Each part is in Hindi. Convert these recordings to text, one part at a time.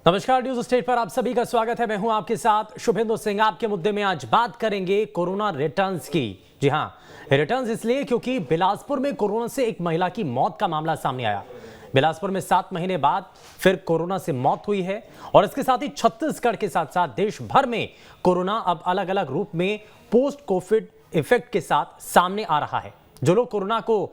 नमस्कार, न्यूज स्टेट पर आप सभी का स्वागत है। मैं हूं आपके साथ शुभेंदु सिंह। आपके मुद्दे में आज बात करेंगे कोरोना रिटर्न्स की। जी हां, रिटर्न्स इसलिए क्योंकि बिलासपुर में कोरोना से एक महिला की मौत का मामला सामने आया। बिलासपुर में 7 महीने बाद फिर कोरोना से मौत हुई है और इसके साथ ही छत्तीसगढ़ के साथ साथ देश भर में कोरोना अब अलग अलग रूप में पोस्ट कोविड इफेक्ट के साथ सामने आ रहा है। जो लोग कोरोना को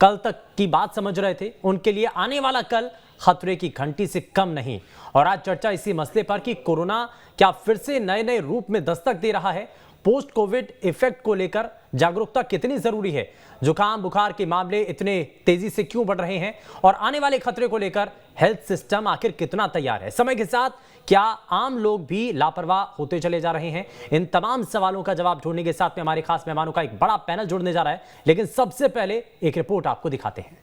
कल तक की बात समझ रहे थे, उनके लिए आने वाला कल खतरे की घंटी से कम नहीं। और आज चर्चा इसी मसले पर कि कोरोना क्या फिर से नए नए रूप में दस्तक दे रहा है, पोस्ट कोविड इफेक्ट को लेकर जागरूकता कितनी जरूरी है, जुकाम बुखार के मामले इतने तेजी से क्यों बढ़ रहे हैं और आने वाले खतरे को लेकर हेल्थ सिस्टम आखिर कितना तैयार है। समय के साथ क्या आम लोग भी लापरवाह होते चले जा रहे हैं? इन तमाम सवालों का जवाब ढूंढने के साथ में हमारे खास मेहमानों का एक बड़ा पैनल जुड़ने जा रहा है, लेकिन सबसे पहले एक रिपोर्ट आपको दिखाते हैं।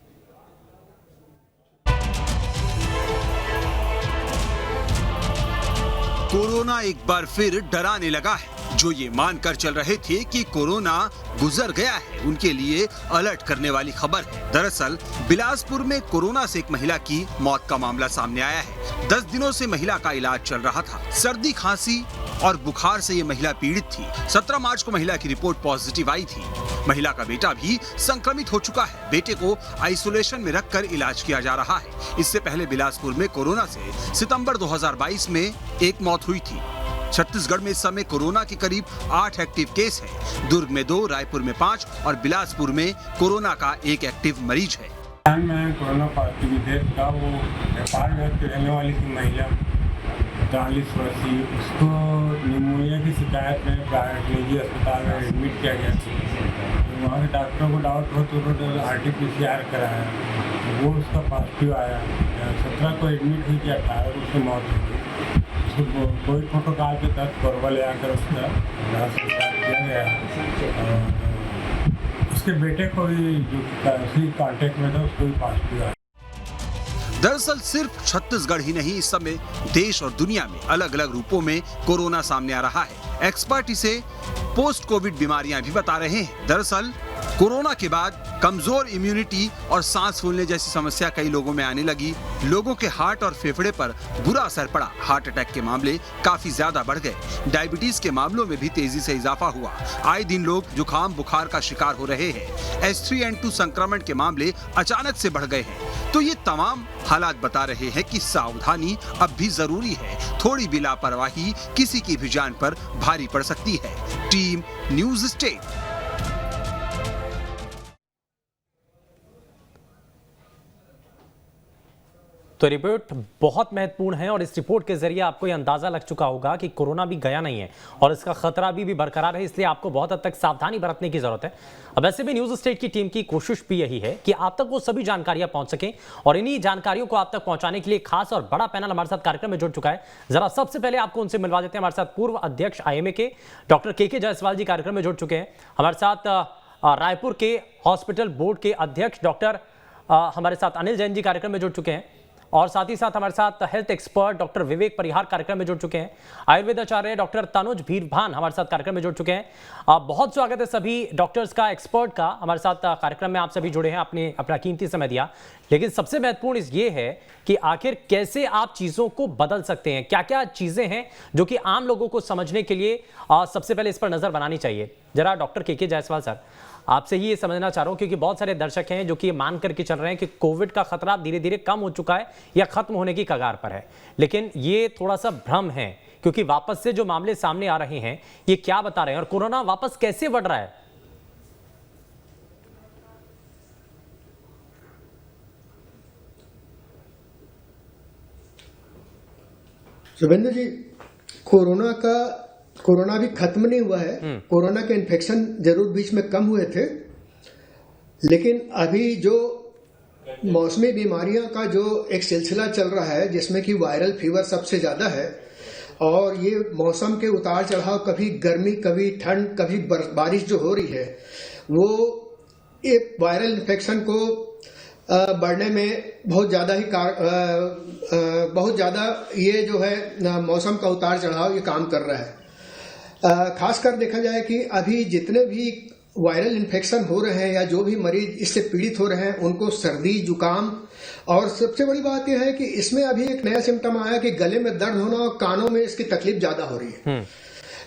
कोरोना एक बार फिर डराने लगा है। जो ये मानकर चल रहे थे कि कोरोना गुजर गया है, उनके लिए अलर्ट करने वाली खबर है। दरअसल बिलासपुर में कोरोना से एक महिला की मौत का मामला सामने आया है। 10 दिनों से महिला का इलाज चल रहा था। सर्दी, खांसी और बुखार से ये महिला पीड़ित थी। 17 मार्च को महिला की रिपोर्ट पॉजिटिव आई थी। महिला का बेटा भी संक्रमित हो चुका है। बेटे को आइसोलेशन में रखकर इलाज किया जा रहा है। इससे पहले बिलासपुर में कोरोना से सितंबर 2022 में एक मौत हुई थी। छत्तीसगढ़ में इस समय कोरोना के करीब 8 एक्टिव केस हैं। दुर्ग में 2, रायपुर में 5 और बिलासपुर में कोरोना का एक एक्टिव मरीज है। में कोरोना पॉजिटिव था। वो नेपाल में रहने वाली थी महिला, 40 वर्षीय। उसको निमोनिया की शिकायत में प्राइवेट निजी अस्पताल में एडमिट किया गया। तो वहाँ के डॉक्टरों को डाउट हो तो उन्होंने RT-PCR कराया, वो उसका पॉजिटिव आया। 17 को एडमिट हुई थी, 18 को उसकी मौत हो गई। कोई प्रोटोकॉल के तहत कोरबा ले आकर उसका संस्कार किया गया। उसके बेटे को भी जो उसी कॉन्टेक्ट में था, उसको भी पॉजिटिव आया। दरअसल सिर्फ छत्तीसगढ़ ही नहीं, इस समय देश और दुनिया में अलग अलग रूपों में कोरोना सामने आ रहा है। एक्सपर्ट इसे पोस्ट कोविड बीमारियां भी बता रहे हैं। दरअसल कोरोना के बाद कमजोर इम्यूनिटी और सांस फूलने जैसी समस्या कई लोगों में आने लगी। लोगों के हार्ट और फेफड़े पर बुरा असर पड़ा। हार्ट अटैक के मामले काफी ज्यादा बढ़ गए। डायबिटीज के मामलों में भी तेजी से इजाफा हुआ। आए दिन लोग जुकाम बुखार का शिकार हो रहे हैं। H3N2 संक्रमण के मामले अचानक से बढ़ गए हैं। तो ये तमाम हालात बता रहे हैं कि सावधानी अब भी जरूरी है। थोड़ी भी लापरवाही किसी की भी जान पर भारी पड़ सकती है। Team news state. तो रिपोर्ट बहुत महत्वपूर्ण है और इस रिपोर्ट के जरिए आपको यह अंदाजा लग चुका होगा कि कोरोना भी गया नहीं है और इसका खतरा भी बरकरार है। इसलिए आपको बहुत हद तक सावधानी बरतने की जरूरत है। अब वैसे भी न्यूज स्टेट की टीम की कोशिश भी यही है कि आप तक वो सभी जानकारियां पहुंच सकें और इन्हीं जानकारियों को आप तक पहुंचाने के लिए खास और बड़ा पैनल हमारे साथ कार्यक्रम में जुड़ चुका है। जरा सबसे पहले आपको उनसे मिलवा देते हैं। हमारे साथ पूर्व अध्यक्ष IMA के डॉक्टर के जायसवाल जी कार्यक्रम में जुड़ चुके हैं। हमारे साथ रायपुर के हॉस्पिटल बोर्ड के अध्यक्ष डॉक्टर हमारे साथ अनिल जैन जी कार्यक्रम में जुड़ चुके हैं और साथ ही साथ हमारे साथ हेल्थ एक्सपर्ट डॉक्टर विवेक परिहार कार्यक्रम में जुड़ चुके हैं। आयुर्वेद आचार्य डॉक्टर तनुज भीरभान हमारे साथ कार्यक्रम में जुड़ चुके हैं। बहुत स्वागत है सभी डॉक्टर्स का, एक्सपर्ट का। हमारे साथ कार्यक्रम में आप सभी जुड़े हैं, आपने अपना कीमती समय दिया। लेकिन सबसे महत्वपूर्ण ये है कि आखिर कैसे आप चीजों को बदल सकते हैं, क्या क्या चीजें हैं जो कि आम लोगों को समझने के लिए सबसे पहले इस पर नजर बनानी चाहिए। जरा डॉक्टर के जायसवाल सर, आपसे ही ये समझना चाह रहा हूं क्योंकि बहुत सारे दर्शक हैं जो कि मान करके चल रहे हैं कि कोविड का खतरा धीरे धीरे कम हो चुका है या खत्म होने की कगार पर है। लेकिन ये थोड़ा सा भ्रम है क्योंकि वापस से जो मामले सामने आ रहे हैं ये क्या बता रहे हैं और कोरोना वापस कैसे बढ़ रहा है? शुभेंदु जी, कोरोना भी खत्म नहीं हुआ है। कोरोना के इन्फेक्शन जरूर बीच में कम हुए थे, लेकिन अभी जो मौसमी बीमारियों का जो एक सिलसिला चल रहा है जिसमें कि वायरल फीवर सबसे ज्यादा है और ये मौसम के उतार चढ़ाव, कभी गर्मी कभी ठंड कभी बारिश जो हो रही है, वो एक वायरल इन्फेक्शन को बढ़ने में बहुत ज्यादा ये जो है मौसम का उतार चढ़ाव ये काम कर रहा है। खासकर देखा जाए कि अभी जितने भी वायरल इन्फेक्शन हो रहे हैं या जो भी मरीज इससे पीड़ित हो रहे हैं उनको सर्दी जुकाम, और सबसे बड़ी बात यह है कि इसमें अभी एक नया सिम्टम आया कि गले में दर्द होना और कानों में इसकी तकलीफ ज्यादा हो रही है।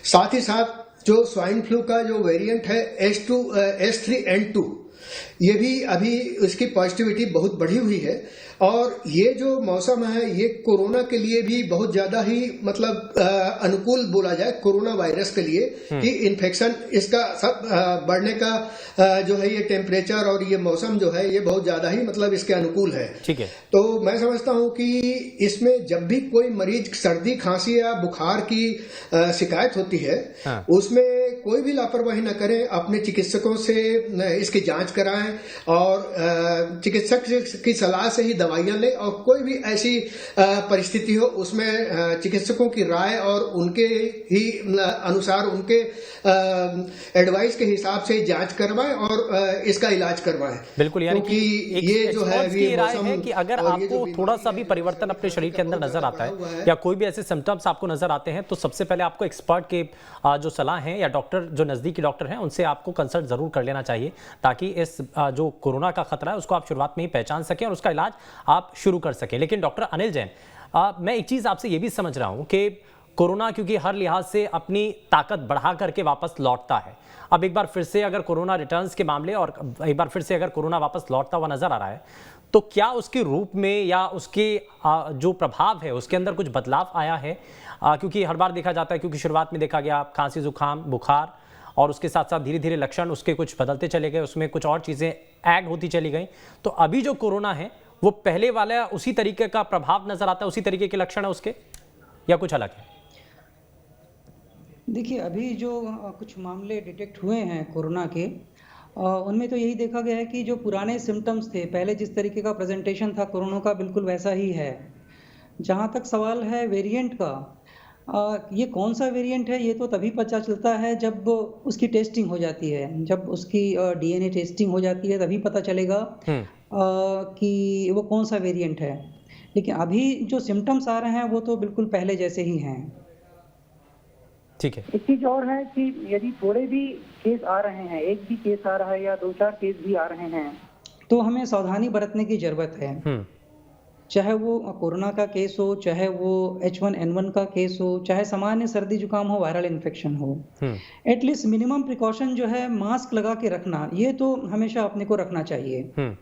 साथ ही साथ जो स्वाइन फ्लू का जो वेरिएंट है H3N2, ये भी अभी इसकी पॉजिटिविटी बहुत बढ़ी हुई है। और ये जो मौसम है ये कोरोना के लिए भी बहुत ज्यादा ही मतलब अनुकूल बोला जाए कोरोना वायरस के लिए, कि इन्फेक्शन इसका सब बढ़ने का जो है ये टेम्परेचर और ये मौसम जो है ये बहुत ज्यादा ही मतलब इसके अनुकूल है। ठीक है। तो मैं समझता हूं कि इसमें जब भी कोई मरीज सर्दी खांसी या बुखार की शिकायत होती है, उसमें कोई भी लापरवाही न करें, अपने चिकित्सकों से इसकी जांच कराएं और चिकित्सक की सलाह से ही दवाइयां लें। और कोई भी ऐसी परिस्थिति हो उसमें चिकित्सकों की राय और उनके ही अनुसार उनके एडवाइस के हिसाब से जांच करवाएं और इसका इलाज करवाएं। बिल्कुल, यानी कि ये जो है ये राय है कि अगर आपको थोड़ा सा भी परिवर्तन अपने शरीर के अंदर नजर आता है या कोई भी ऐसे सिम्टम्स आपको नजर आते हैं, तो सबसे पहले आपको एक्सपर्ट के जो सलाह है या डॉक्टर जो नजदीकी डॉक्टर हैं उनसे आपको कंसल्ट जरूर कर लेना चाहिए, ताकि इस जो कोरोना का खतरा है उसको आप शुरुआत में ही पहचान सकें और उसका इलाज आप शुरू कर सकें। लेकिन डॉक्टर अनिल जैन, मैं एक चीज आपसे ये भी समझ रहा हूं कि कोरोना क्योंकि हर लिहाज से अपनी ताकत बढ़ा करके वापस लौटता है, अब एक बार फिर से अगर कोरोना रिटर्न्स के मामले और एक बार फिर से अगर कोरोना वापस लौटता हुआ नजर आ रहा है, तो क्या उसके रूप में या उसके जो प्रभाव है उसके अंदर कुछ बदलाव आया है? क्योंकि हर बार देखा जाता है, क्योंकि शुरुआत में देखा गया खांसी जुकाम बुखार और उसके साथ साथ धीरे धीरे लक्षण उसके कुछ बदलते चले गए, उसमें कुछ और चीजें ऐड होती चली गई। तो अभी जो कोरोना है वो पहले वाला उसी तरीके का प्रभाव नजर आता है, उसी तरीके के लक्षण है उसके, या कुछ अलग है? देखिए, अभी जो कुछ मामले डिटेक्ट हुए हैं कोरोना के, उनमें तो यही देखा गया है कि जो पुराने सिम्टम्स थे, पहले जिस तरीके का प्रेजेंटेशन था कोरोना का, बिल्कुल वैसा ही है। जहाँ तक सवाल है वेरिएंट का, ये कौन सा वेरिएंट है ये तो तभी पता चलता है जब उसकी टेस्टिंग हो जाती है, जब उसकी डीएनए टेस्टिंग हो जाती है तभी पता चलेगा कि वो कौन सा वेरिएंट है। लेकिन अभी जो सिम्टम्स आ रहे हैं वो तो बिल्कुल पहले जैसे ही हैं। ठीक है। एक चीज और है कि यदि थोड़े भी केस आ रहे हैं, एक भी केस आ रहा है या 2-4 केस भी आ रहे हैं, तो हमें सावधानी बरतने की जरूरत है। चाहे वो कोरोना का केस हो, चाहे वो H1N1 का केस हो, चाहे सामान्य सर्दी जुकाम हो, वायरल इन्फेक्शन हो, एटलीस्ट मिनिमम प्रिकॉशन जो है मास्क लगा के रखना, ये तो हमेशा अपने को रखना चाहिए।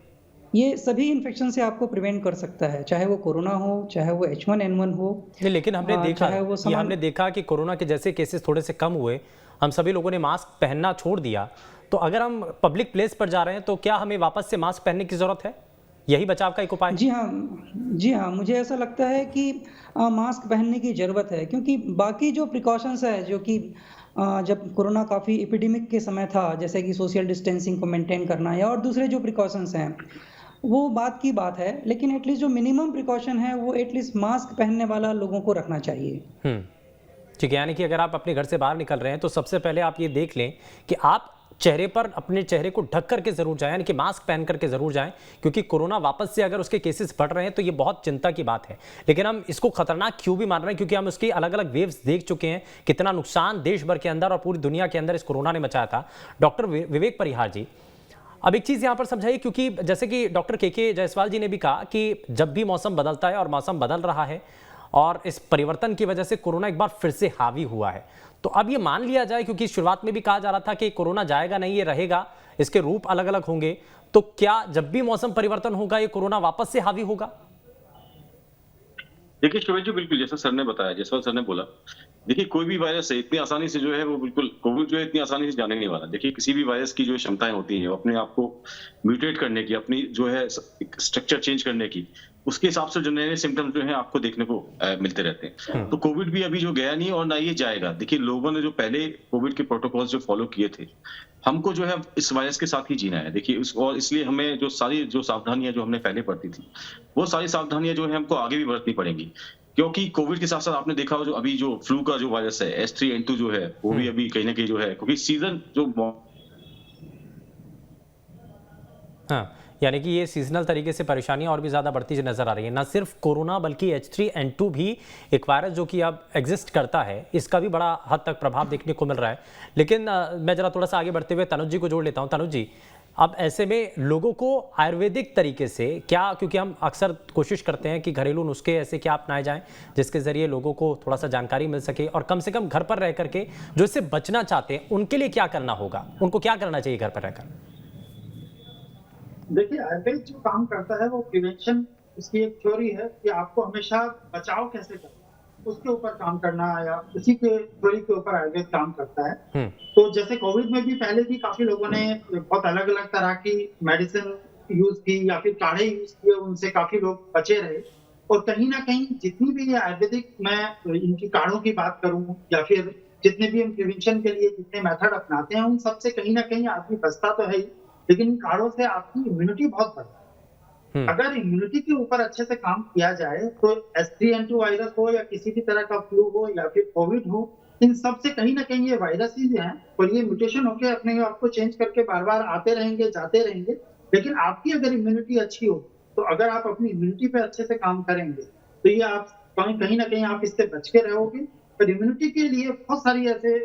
ये सभी इन्फेक्शन से आपको प्रिवेंट कर सकता है, चाहे वो कोरोना हो, चाहे वो H1N1 हो। लेकिन हमने देखा कि कोरोना के जैसे केसेस थोड़े से कम हुए, हम सभी लोगों ने मास्क पहनना छोड़ दिया, तो अगर हम पब्लिक प्लेस पर जा रहे हैं तो क्या हमें वापस से मास्क पहनने की जरूरत है? यही बचाव का एक उपाय? जी हाँ, मुझे ऐसा लगता है कि मास्क पहनने की जरूरत है, क्योंकि बाकी जो प्रिकॉशंस है, जो कि जब कोरोना काफी एपिडेमिक के समय था, जैसे कि सोशल डिस्टेंसिंग को मेंटेन करना या और दूसरे जो प्रिकॉशंस हैं, वो बात की बात है, लेकिन एटलीस्ट जो मिनिमम प्रिकॉशन है वो एटलीस्ट मास्क पहनने वाला लोगों को रखना चाहिए। ठीक है, यानी कि अगर आप अपने घर से बाहर निकल रहे हैं तो सबसे पहले आप ये देख लें कि आप चेहरे पर अपने चेहरे को ढक करके जरूर जाएं, यानी कि मास्क पहन करके जरूर जाएं, क्योंकि कोरोना वापस से अगर उसके केसेस बढ़ रहे हैं तो ये बहुत चिंता की बात है। लेकिन हम इसको खतरनाक क्यों भी मान रहे हैं? क्योंकि हम उसकी अलग अलग वेव्स देख चुके हैं, कितना नुकसान देश भर के अंदर और पूरी दुनिया के अंदर इस कोरोना ने मचाया था। डॉक्टर विवेक परिहार जी, अब एक चीज यहां पर समझाइए, क्योंकि जैसे कि डॉक्टर के जायसवाल जी ने भी कहा कि जब भी मौसम बदलता है और मौसम बदल रहा है और इस परिवर्तन की वजह से कोरोना एक बार फिर से हावी हुआ है, तो अब ये मान लिया जाए, क्योंकि शुरुआत में भी कहा जा रहा था कि कोरोना जाएगा नहीं, ये रहेगा, इसके रूप अलग अलग होंगे, तो क्या जब भी मौसम परिवर्तन होगा ये कोरोना वापस से हावी होगा? देखिए शोभित जी, बिल्कुल जैसा सर ने बताया, जैसा सर ने बोला, देखिए कोई भी वायरस है इतनी आसानी से जो है वो बिल्कुल कोविड जो है इतनी आसानी से जाने नहीं वाला। देखिए किसी भी वायरस की जो क्षमताएं होती हैं वो अपने आप को म्यूटेट करने की, अपनी जो है स्ट्रक्चर चेंज करने की, उसके हिसाब से जो नए सिम्टम्स जो है आपको देखने को मिलते रहते हैं। तो कोविड भी अभी जो गया नहीं और ना ये जाएगा। देखिए लोगों ने जो पहले कोविड के प्रोटोकॉल्स जो फॉलो किए थे, हमको जो है इस वायरस के साथ ही जीना है। देखिए और इसलिए हमें जो सारी जो सावधानियां जो हमने पहले बरती थी, वो सारी सावधानियां जो है हमको आगे भी बरतनी पड़ेंगी, क्योंकि कोविड के साथ साथ आपने देखा हो जो अभी जो फ्लू का जो वायरस है H3N2 जो है वो भी अभी कहीं ना कहीं जो है, क्योंकि सीजन जो यानी कि ये सीजनल तरीके से परेशानियां और भी ज़्यादा बढ़ती नजर आ रही है। ना सिर्फ कोरोना बल्कि H3N2 भी एक वायरस जो कि अब एग्जिस्ट करता है, इसका भी बड़ा हद तक प्रभाव देखने को मिल रहा है। लेकिन मैं जरा थोड़ा सा आगे बढ़ते हुए तनुज जी को जोड़ लेता हूँ। तनुज जी, अब ऐसे में लोगों को आयुर्वेदिक तरीके से क्या, क्योंकि हम अक्सर कोशिश करते हैं कि घरेलू नुस्खे ऐसे क्या अपनाए जाएं जिसके जरिए लोगों को थोड़ा सा जानकारी मिल सके और कम से कम घर पर रह करके जो इससे बचना चाहते हैं उनके लिए क्या करना होगा, उनको क्या करना चाहिए घर पर रहकर? देखिए, आयुर्वेद जो काम करता है वो प्रिवेंशन, इसकी एक थ्योरी है कि आपको हमेशा बचाव कैसे करना है उसके ऊपर काम करना, या उसी के थ्योरी के ऊपर आयुर्वेद काम करता है। तो जैसे कोविड में भी पहले भी काफी लोगों ने बहुत अलग अलग तरह की मेडिसिन यूज की या फिर काढ़े यूज किए, उनसे काफी लोग बचे रहे। और कहीं ना कहीं जितनी भी आयुर्वेदिक, मैं इनकी काढ़ों की बात करूं या फिर जितने भी हम प्रिवेंशन के लिए जितने मेथड अपनाते हैं, उन सबसे कहीं ना कहीं आदमी बचता तो है ही, लेकिन इन काढ़ों से आपकी इम्यूनिटी बहुत बढ़ती है। अगर इम्यूनिटी के ऊपर अच्छे से काम किया जाए तो H3N2 वायरस हो या किसी भी तरह का फ्लू हो या फिर कोविड हो, इन सब से कहीं ना कहीं ये वायरस ही हैं और ये म्यूटेशन होकर अपने आप को चेंज करके बार बार आते रहेंगे, जाते रहेंगे। लेकिन आपकी अगर इम्यूनिटी अच्छी हो, तो अगर आप अपनी इम्यूनिटी पे अच्छे से काम करेंगे तो ये आप कहीं ना कहीं आप इससे बच के रहोगे। और इम्यूनिटी के लिए बहुत सारी ऐसे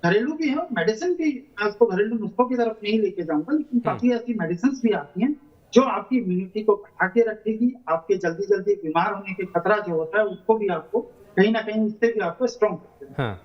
घरेलू भी है, मेडिसिन भी, मैं उसको घरेलू नुस्खों की तरफ नहीं लेके जाऊंगा, लेकिन काफी ऐसी मेडिसिन भी आती हैं जो आपकी इम्यूनिटी को बढ़ा के रखेगी। आपके जल्दी जल्दी बीमार होने के खतरा जो होता है उसको भी आपको कहीं ना कहीं, उससे भी आपको स्ट्रॉन्ग करते हैं।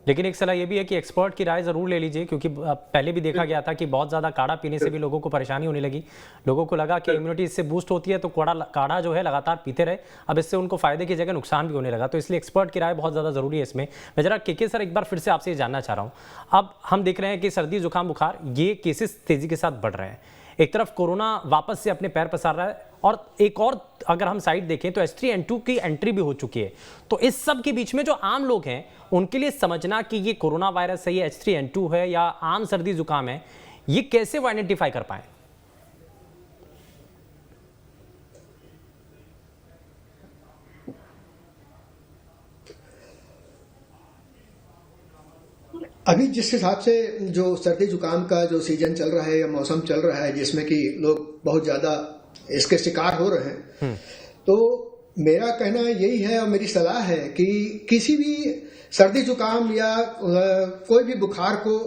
लेकिन एक सलाह ये भी है कि एक्सपर्ट की राय जरूर ले लीजिए, क्योंकि पहले भी देखा गया था कि बहुत ज़्यादा काढ़ा पीने से भी लोगों को परेशानी होने लगी। लोगों को लगा कि इम्यूनिटी इससे बूस्ट होती है तो काढ़ा जो है लगातार पीते रहे, अब इससे उनको फायदे की जगह नुकसान भी होने लगा। तो इसलिए एक्सपर्ट की राय बहुत ज़्यादा ज़रूरी है इसमें। मैं जरा के सर एक बार फिर से आपसे ये जानना चाह रहा हूँ, अब हम देख रहे हैं कि सर्दी जुकाम बुखार ये केसेस तेज़ी के साथ बढ़ रहे हैं, एक तरफ कोरोना वापस से अपने पैर पसार रहा है और एक और अगर हम साइड देखें तो H3N2 की एंट्री भी हो चुकी है। तो इस सब के बीच में जो आम लोग हैं उनके लिए समझना कि ये कोरोना वायरस है, ये H3N2 है या आम सर्दी जुकाम है, ये कैसे वो आइडेंटिफाई कर पाए? अभी जिस हिसाब से जो सर्दी जुकाम का जो सीजन चल रहा है या मौसम चल रहा है जिसमें कि लोग बहुत ज्यादा इसके शिकार हो रहे हैं, तो मेरा कहना यही है और मेरी सलाह है कि किसी भी सर्दी जुकाम या कोई भी बुखार को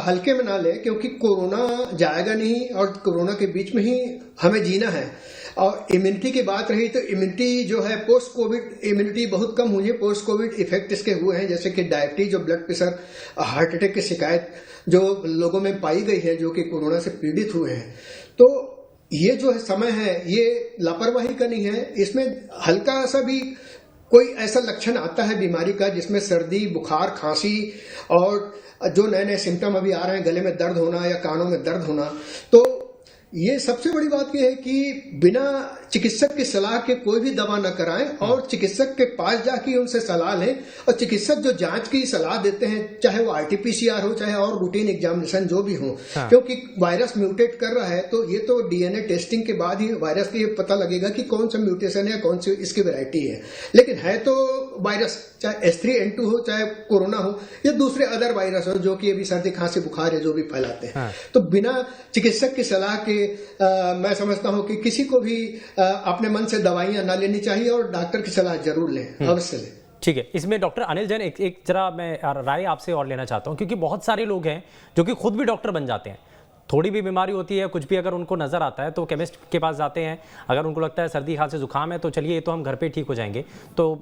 हल्के में ना ले, क्योंकि कोरोना जाएगा नहीं और कोरोना के बीच में ही हमें जीना है। और इम्यूनिटी की बात रही तो इम्यूनिटी जो है पोस्ट कोविड इम्यूनिटी बहुत कम हुई है। पोस्ट कोविड इफेक्ट इसके हुए हैं, जैसे कि डायबिटीज, जो ब्लड प्रेशर, हार्ट अटैक की शिकायत जो लोगों में पाई गई है जो कि कोरोना से पीड़ित हुए हैं। तो ये जो है समय है, ये लापरवाही का नहीं है। इसमें हल्का सा भी कोई ऐसा लक्षण आता है बीमारी का जिसमें सर्दी, बुखार, खांसी और जो नए नए सिम्टम अभी आ रहे हैं, गले में दर्द होना या कानों में दर्द होना, तो ये सबसे बड़ी बात यह है कि बिना चिकित्सक की सलाह के कोई भी दवा न कराएं और चिकित्सक के पास जाके उनसे सलाह लें। और चिकित्सक जो जांच की सलाह देते हैं, चाहे वो RT-PCR हो चाहे और रूटीन एग्जामिनेशन जो भी हो, क्योंकि वायरस म्यूटेट कर रहा है तो ये तो DNA टेस्टिंग के बाद ही वायरस का ये पता लगेगा कि कौन सा म्यूटेशन है, कौन सी इसकी वैरायटी है। लेकिन है तो वायरस, चाहे H3N2 हो, चाहे कोरोना हो या दूसरे अदर वायरस हो जो कि अभी सर्दी खांसी बुखार है जो भी फैलाते हैं। तो बिना चिकित्सक की सलाह के मैं समझता हूं कि किसी को भी अपने मन से दवाइयां ना लेनी चाहिए और डॉक्टर की सलाह जरूर लें, अवश्य लें। ठीक है, इसमें डॉक्टर अनिल जैन एक जरा मैं राय आपसे और लेना चाहता हूं, क्योंकि बहुत सारे लोग हैं जो कि खुद भी डॉक्टर बन जाते हैं। थोड़ी भी बीमारी होती है, कुछ भी अगर उनको नजर आता है तो केमिस्ट के पास जाते हैं। अगर उनको लगता है सर्दी खांसी जुकाम है तो चलिए ये तो हम घर पे ठीक हो जाएंगे, तो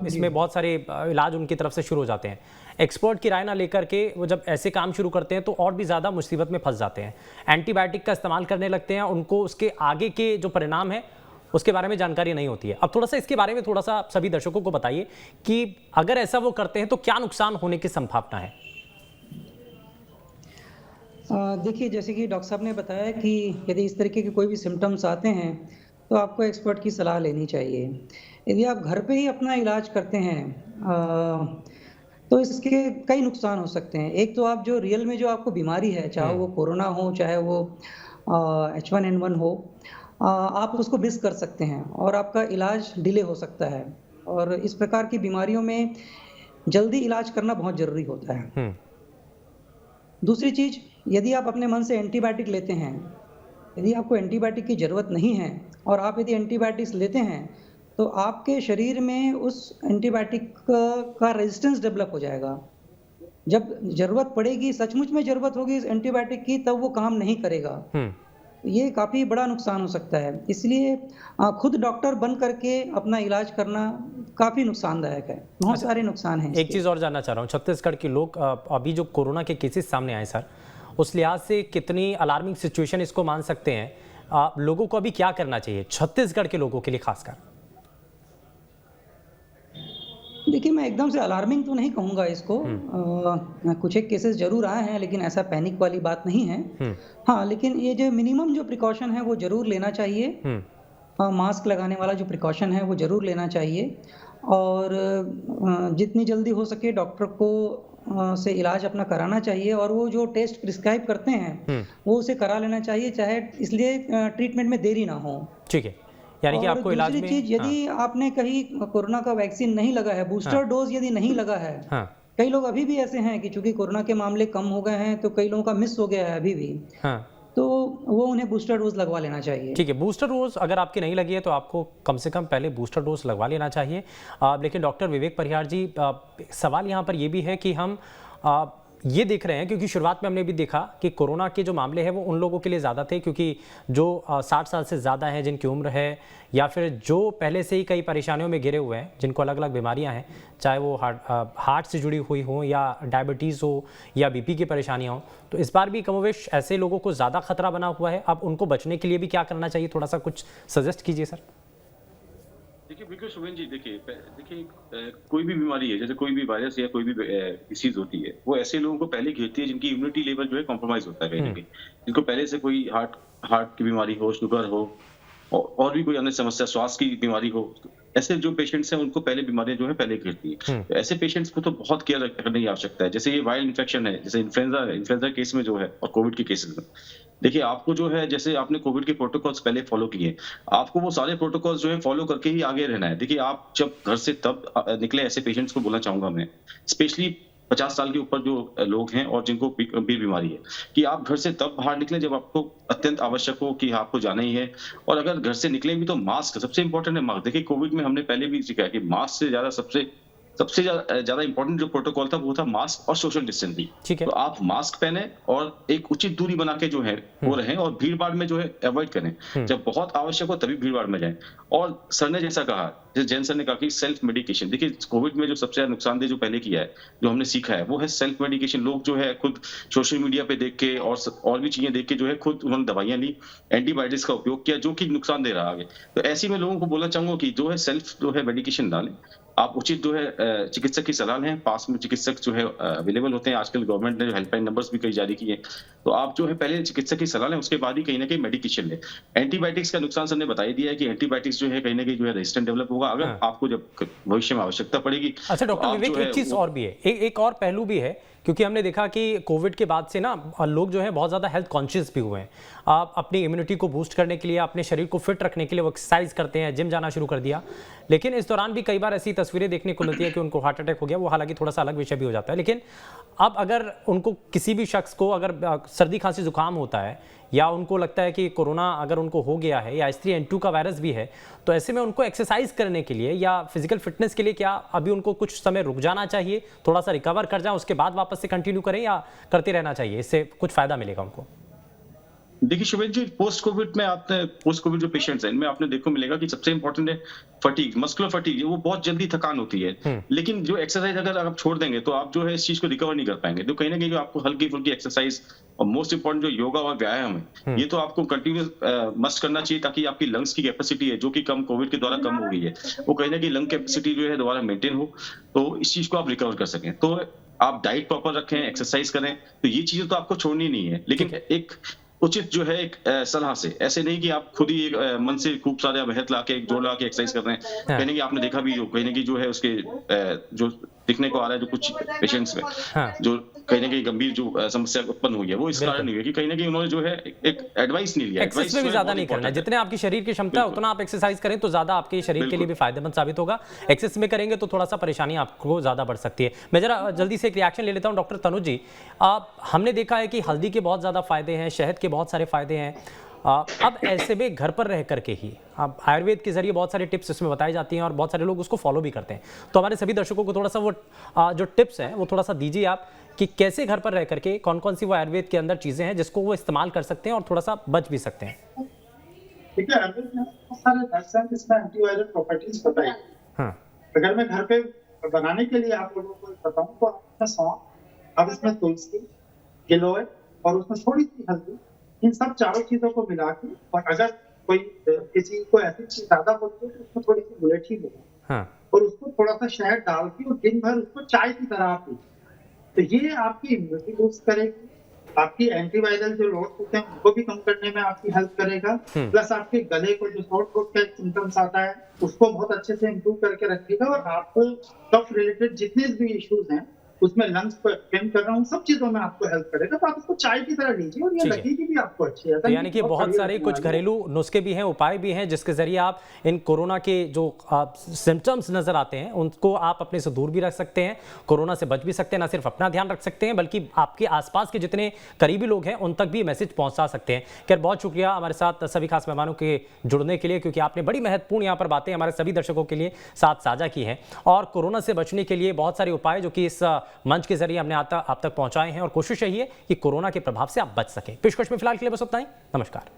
इसमें बहुत सारे इलाज उनकी तरफ से शुरू हो जाते हैं। एक्सपर्ट की राय ना लेकर के वो जब ऐसे काम शुरू करते हैं तो और भी ज़्यादा मुसीबत में फंस जाते हैं। एंटीबायोटिक का इस्तेमाल करने लगते हैं, उनको उसके आगे के जो परिणाम है उसके बारे में जानकारी नहीं होती है। अब थोड़ा सा इसके बारे में थोड़ा सा सभी दर्शकों को बताइए कि अगर ऐसा वो करते हैं तो क्या नुकसान होने की संभावना है? देखिए, जैसे कि डॉक्टर साहब ने बताया कि यदि इस तरीके के कोई भी सिम्टम्स आते हैं तो आपको एक्सपर्ट की सलाह लेनी चाहिए। यदि आप घर पे ही अपना इलाज करते हैं तो इसके कई नुकसान हो सकते हैं। एक तो आप जो रियल में जो आपको बीमारी है, चाहे वो कोरोना हो चाहे वो H1N1 हो, आप उसको मिस कर सकते हैं और आपका इलाज डिले हो सकता है। और इस प्रकार की बीमारियों में जल्दी इलाज करना बहुत जरूरी होता है। दूसरी चीज, यदि आप अपने मन से एंटीबायोटिक लेते हैं यदि आपको एंटीबायोटिक की ज़रूरत नहीं है और आप यदि एंटीबायोटिक्स लेते हैं तो आपके शरीर में उस एंटीबायोटिक का रेजिस्टेंस डेवलप हो जाएगा। जब ज़रूरत पड़ेगी, सचमुच में ज़रूरत होगी इस एंटीबायोटिक की, तब वो काम नहीं करेगा। ये काफ़ी बड़ा नुकसान हो सकता है। इसलिए खुद डॉक्टर बन करके अपना इलाज करना काफ़ी नुकसानदायक है। बहुत सारे नुकसान हैं। एक चीज़ और जानना चाह रहा हूँ, छत्तीसगढ़ के लोग अभी जो कोरोना के केसेस सामने आए सर, उस लिहाज से कितनी अलार्मिंग सिचुएशन इसको मान सकते हैं? लोगों को अभी क्या करना चाहिए, छत्तीसगढ़ के लोगों के लिए खासकर? देखिए, मैं एकदम से अलार्मिंग तो नहीं कहूँगा इसको। कुछ एक केसेस जरूर आए हैं, लेकिन ऐसा पैनिक वाली बात नहीं है। हाँ, लेकिन ये जो मिनिमम जो प्रिकॉशन है वो जरूर लेना चाहिए। मास्क लगाने वाला जो प्रिकॉशन है वो जरूर लेना चाहिए, और जितनी जल्दी हो सके डॉक्टर को से इलाज अपना कराना चाहिए, और वो जो टेस्ट प्रिस्क्राइब करते हैं वो उसे करा लेना चाहिए, चाहे इसलिए ट्रीटमेंट में देरी ना हो। ठीक है, यानी कि आपको इलाज में दूसरी चीज, यदि आपने कहीं कोरोना का वैक्सीन नहीं लगा है, बूस्टर डोज यदि नहीं लगा है, कई लोग अभी भी ऐसे हैं कि चूंकि कोरोना के मामले कम हो गए हैं तो कई लोगों का मिस हो गया है अभी भी, तो वो उन्हें बूस्टर डोज लगवा लेना चाहिए। ठीक है, बूस्टर डोज अगर आपकी नहीं लगी है तो आपको कम से कम पहले बूस्टर डोज लगवा लेना चाहिए। लेकिन डॉक्टर विवेक परिहार जी, सवाल यहाँ पर ये भी है कि हम ये देख रहे हैं, क्योंकि शुरुआत में हमने भी देखा कि कोरोना के जो मामले हैं वो उन लोगों के लिए ज़्यादा थे क्योंकि जो 60 साल से ज़्यादा हैं, जिनकी उम्र है, या फिर जो पहले से ही कई परेशानियों में घिरे हुए हैं, जिनको अलग अलग बीमारियां हैं, चाहे वो हार्ट से जुड़ी हुई हो या डायबिटीज़ हो या बीपी की परेशानियां हो। तो इस बार भी कमोवेश ऐसे लोगों को ज़्यादा खतरा बना हुआ है। अब उनको बचने के लिए भी क्या करना चाहिए, थोड़ा सा कुछ सजेस्ट कीजिए सर। देखिए बिल्कुल शुभेन जी, देखिए कोई भी बीमारी है, जैसे कोई भी वायरस या कोई भी डिसीज होती है, वो ऐसे लोगों को पहले घेरती है जिनकी इम्यूनिटी लेवल जो है कॉम्प्रोमाइज होता है कहीं ना कहीं, जिनको पहले से कोई हार्ट की बीमारी हो, शुगर हो, और भी कोई अन्य समस्या, श्वास की बीमारी हो। ऐसे जो पेशेंट्स हैं उनको पहले बीमारियां जो है पहले घेरती है। तो ऐसे पेशेंट्स को तो बहुत केयर करने की आवश्यकता है। जैसे ये वायरल इन्फेक्शन है, जैसे इन्फ्लुएंजा केस में जो है और कोविड के केसेस में, देखिए आपको जो है, जैसे आपने कोविड के प्रोटोकॉल्स पहले फॉलो किए, आपको वो सारे प्रोटोकॉल्स जो है फॉलो करके ही आगे रहना है। देखिए आप जब घर से तब निकले, ऐसे पेशेंट्स को बोलना चाहूंगा मैं, स्पेशली 50 साल के ऊपर जो लोग हैं और जिनको गंभीर बीमारी है, कि आप घर से तब बाहर निकलें जब आपको अत्यंत आवश्यक हो कि आपको जाना ही है। और अगर घर से निकलें भी तो मास्क सबसे इंपॉर्टेंट है। मास्क, देखिए कोविड में हमने पहले भी सीखा है कि मास्क से ज्यादा सबसे ज्यादा इंपॉर्टेंट जो प्रोटोकॉल था वो था मास्क और सोशल डिस्टेंसिंग। ठीक है, तो आप मास्क पहने और एक उचित दूरी बना के जो है वो रहें, और भीड़ भाड़ में जो है अवॉइड करें। जब बहुत आवश्यक हो तभी भीड़ भाड़ में जाएं। और सर ने जैसा कहा, जैसे जैन सर ने कहा कि सेल्फ मेडिकेशन, देखिए कोविड में जो सबसे ज्यादा नुकसानदेह जो पहले किया है, जो हमने सीखा है, वो है सेल्फ मेडिकेशन। लोग जो है खुद सोशल मीडिया पे देख के और भी चीजें देख के जो है खुद उन्होंने दवाइयां ली, एंटीबायोटिक्स का उपयोग किया, जो कि नुकसान दे रहा आगे। तो ऐसे में लोगों को बोलना चाहूंगा कि जो है सेल्फ जो है मेडिकेशन डालें, आप उचित जो है चिकित्सक की सलाह लें। पास में चिकित्सक जो है अवेलेबल होते हैं, आजकल गवर्नमेंट ने जो हेल्पलाइन नंबर्स भी कई जारी किए, तो आप जो है पहले चिकित्सक की सलाह लें, उसके बाद ही कहीं ना कहीं मेडिकेशन लें। एंटीबायोटिक्स का नुकसान सर ने बता ही दिया है कि एंटीबायोटिक्स जो है कहीं ना कहीं जो है रेजिस्टेंट डेवलप होगा, अगर आपको जब भविष्य में आवश्यकता पड़ेगी। अच्छा डॉक्टर विवेक, एक चीज और भी है, एक और पहलू भी है, क्योंकि हमने देखा कि कोविड के बाद से ना लोग जो है बहुत ज़्यादा हेल्थ कॉन्शियस भी हुए हैं। आप अपनी इम्यूनिटी को बूस्ट करने के लिए, अपने शरीर को फिट रखने के लिए वो एक्सरसाइज करते हैं, जिम जाना शुरू कर दिया। लेकिन इस दौरान भी कई बार ऐसी तस्वीरें देखने को मिलती है कि उनको हार्ट अटैक हो गया। वो हालांकि थोड़ा सा अलग विषय भी हो जाता है, लेकिन अब अगर उनको किसी भी शख्स को अगर सर्दी खांसी जुकाम होता है, या उनको लगता है कि कोरोना अगर उनको हो गया है, या H3N2 का वायरस भी है, तो ऐसे में उनको एक्सरसाइज करने के लिए या फिजिकल फिटनेस के लिए क्या अभी उनको कुछ समय रुक जाना चाहिए, थोड़ा सा रिकवर कर जाए, उसके बाद वापस से कंटिन्यू करें, या करते रहना चाहिए, इससे कुछ फायदा मिलेगा उनको? देखिए शुभेन जी, पोस्ट कोविड जो पेशेंट्स हैं, इनमें आपने देखो मिलेगा कि सबसे इंपॉर्टेंट है फटीग, मस्कुलर फटीग, वो बहुत जल्दी थकान होती है। लेकिन जो एक्सरसाइज अगर आप छोड़ देंगे तो आप जो है इस चीज को रिकवर नहीं कर पाएंगे। तो कहीं ना कहीं जो आपको हल्की फुल्की एक्सरसाइज, और मोस्ट इंपॉर्टेंट जो योगा और व्यायाम है, ये तो आपको कंटिन्यूस मस्ट करना चाहिए, ताकि आपकी लंग्स की कैपेसिटी है, जो कि कोविड के द्वारा कम हो गई है, वो कहीं ना कहीं लंग कैपेसिटी जो है दोबारा मेंटेन हो, तो इस चीज को आप रिकवर कर सकें। तो आप डाइट प्रॉपर रखें, एक्सरसाइज करें, तो ये चीजें तो आपको छोड़नी नहीं है। लेकिन एक उचित जो है एक सलाह से, ऐसे नहीं कि आप खुद ही एक मन से खूब सारे अभेद ला के, जोड़ ला के एक्सरसाइज कर रहे हैं। कहने की आपने देखा भी, कहीं ना कहीं जो है उसके जो दिखने को आ रहा है, जो कुछ पेशेंट्स में जो कहीं ना कहीं गंभीर जो समस्या उत्पन्न हुई है, वो इस कारण नहीं हुई कि कहीं ना कहीं उन्होंने जो है एक एडवाइस नहीं लिया। एक्सरसाइज में भी ज्यादा नहीं करना है, जितने आपकी शरीर की क्षमता है उतना आप एक्सरसाइज करें तो ज्यादा आपके शरीर के लिए भी फायदेमंद साबित होगा। एक्सेस में करेंगे तो थोड़ा सा परेशानी आपको ज्यादा बढ़ सकती है। मैं जरा जल्दी से एक रिएक्शन ले लेता हूं डॉक्टर तनुज जी। हमने देखा है कि हल्दी के बहुत ज्यादा फायदे हैं, शहद के बहुत सारे फायदे हैं, अब ऐसे में घर पर रह करके ही अब आयुर्वेद के जरिए बहुत सारे टिप्स इसमें बताई जाती हैं और बहुत सारे लोग उसको फॉलो भी करते हैं। तो हमारे सभी दर्शकों को थोड़ा सा वो जो टिप्स हैं वो थोड़ा सा दीजिए आप कि कैसे घर पर रह करके कौन कौन सी वो आयुर्वेद के अंदर चीज़ें हैं जिसको वो इस्तेमाल कर सकते हैं और थोड़ा सा बच भी सकते हैं। ठीक है, आयुर्वेद में बहुत सारे ड्रग्स हैं जिसमें एंटीवायरल प्रॉपर्टीज बताई गई। हाँ। अगर मैं घर पे बनाने के लिए आप लोगों को बताऊं तो आप सौंफ, अब इसमें तुलसी, गिलोय और उसमें थोड़ी सी हल्दी, इन सब चारों चीजों को मिला के, और अगर कोई किसी को ऐसी चीज ज्यादा होती है तो उसमें थोड़ी सी गुलेठी लो। हाँ। और उसको थोड़ा सा शहद डाल के और दिन भर उसको चाय की तरह पी। तो ये आपकी इम्यूनिटी बूस्ट करेगी, आपकी एंटीवायरल जो लोड होते हैं उनको भी कम करने में आपकी हेल्प करेगा, प्लस आपके गले को जो शॉर्ट थ्रोट का सिम्टम्स आता है उसको बहुत अच्छे से इम्प्रूव करके रखेगा, और आपको कफ रिलेटेड जितने भी इश्यूज हैं उसमें लंग्स को एक्सप्लेन कर रहा हूँ, सब चीजों में आपको हेल्प करेगा। तो आप उसको चाय की तरह लीजिए और ये लगेगी भी आपको अच्छी है। तो यानी कि बहुत सारे कुछ घरेलू नुस्खे भी हैं, उपाय भी हैं जिसके जरिए आप इन कोरोना के जो सिम्टम्स नजर आते हैं उनको आप अपने से दूर भी रख सकते हैं, कोरोना से बच भी सकते हैं, ना सिर्फ अपना ध्यान रख सकते हैं बल्कि आपके आसपास के जितने करीबी लोग हैं उन तक भी मैसेज पहुंचा सकते हैं। खैर बहुत शुक्रिया हमारे साथ सभी खास मेहमानों के जुड़ने के लिए, क्योंकि आपने बड़ी महत्वपूर्ण यहाँ पर बातें हमारे सभी दर्शकों के लिए साथ साझा की हैं और कोरोना से बचने के लिए बहुत सारे उपाय जो कि इस मंच के जरिए आप तक पहुंचाए हैं और कोशिश यही है कि कोरोना के प्रभाव से आप बच सकें। पेशकश में फिलहाल के लिए बस उतना ही। नमस्कार।